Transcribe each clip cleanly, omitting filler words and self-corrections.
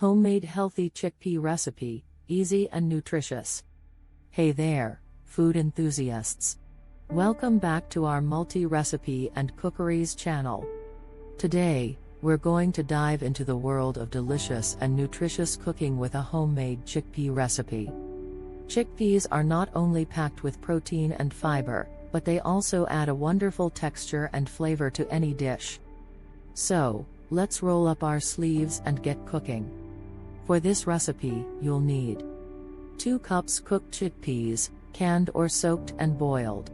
Homemade healthy chickpea recipe, easy and nutritious. Hey there, food enthusiasts. Welcome back to our multi-recipe and cookeries channel. Today, we're going to dive into the world of delicious and nutritious cooking with a homemade chickpea recipe. Chickpeas are not only packed with protein and fiber, but they also add a wonderful texture and flavor to any dish. So, let's roll up our sleeves and get cooking. For this recipe, you'll need 2 cups cooked chickpeas, canned or soaked and boiled,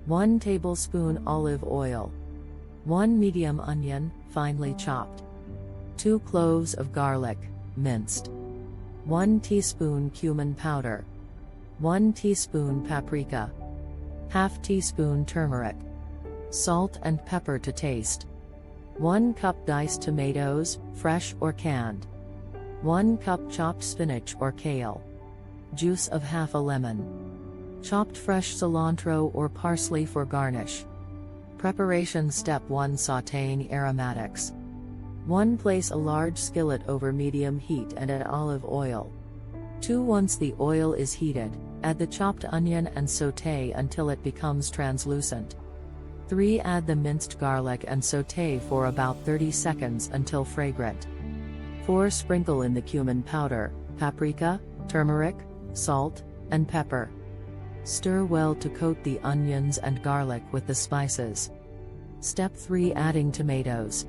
1 tablespoon olive oil, 1 medium onion, finely chopped, 2 cloves of garlic, minced, 1 teaspoon cumin powder, 1 teaspoon paprika, ½ teaspoon turmeric, salt and pepper to taste, 1 cup diced tomatoes, fresh or canned, 1 cup chopped spinach or kale, juice of half a lemon, chopped fresh cilantro or parsley for garnish. Preparation Step 1: Sauteing aromatics. 1. Place a large skillet over medium heat and add olive oil. 2. Once the oil is heated, add the chopped onion and sauté until it becomes translucent. 3. Add the minced garlic and sauté for about 30 seconds until fragrant. 4. Sprinkle in the cumin powder, paprika, turmeric, salt, and pepper. Stir well to coat the onions and garlic with the spices. Step 3: Adding tomatoes.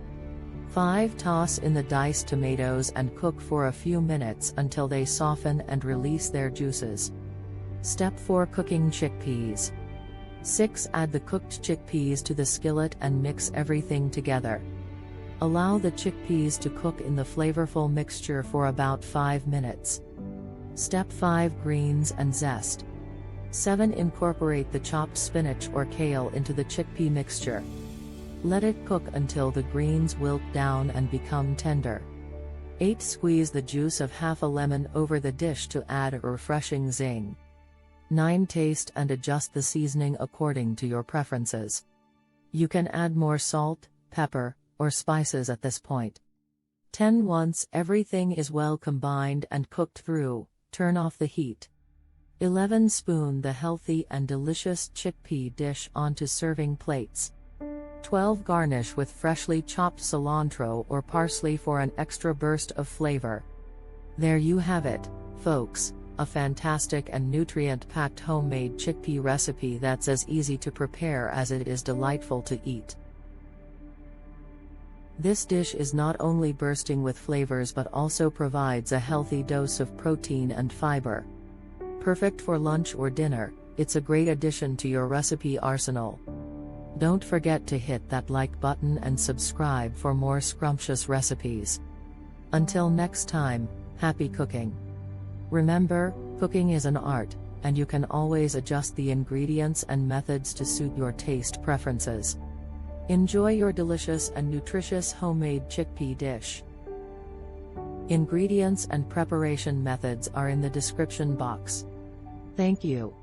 5. Toss in the diced tomatoes and cook for a few minutes until they soften and release their juices. Step 4: Cooking chickpeas. 6. Add the cooked chickpeas to the skillet and mix everything together. Allow the chickpeas to cook in the flavorful mixture for about 5 minutes. Step 5: Greens and zest. 7. Incorporate the chopped spinach or kale into the chickpea mixture. Let it cook until the greens wilt down and become tender. 8. Squeeze the juice of half a lemon over the dish to add a refreshing zing. 9. Taste and adjust the seasoning according to your preferences. You can add more salt, pepper, or spices at this point. 10. Once everything is well combined and cooked through, turn off the heat. 11. Spoon the healthy and delicious chickpea dish onto serving plates. 12. Garnish with freshly chopped cilantro or parsley for an extra burst of flavor. There you have it, folks, a fantastic and nutrient-packed homemade chickpea recipe that's as easy to prepare as it is delightful to eat. This dish is not only bursting with flavors but also provides a healthy dose of protein and fiber. Perfect for lunch or dinner, it's a great addition to your recipe arsenal. Don't forget to hit that like button and subscribe for more scrumptious recipes. Until next time, happy cooking. Remember, cooking is an art, and you can always adjust the ingredients and methods to suit your taste preferences. Enjoy your delicious and nutritious homemade chickpea dish. Ingredients and preparation methods are in the description box. Thank you.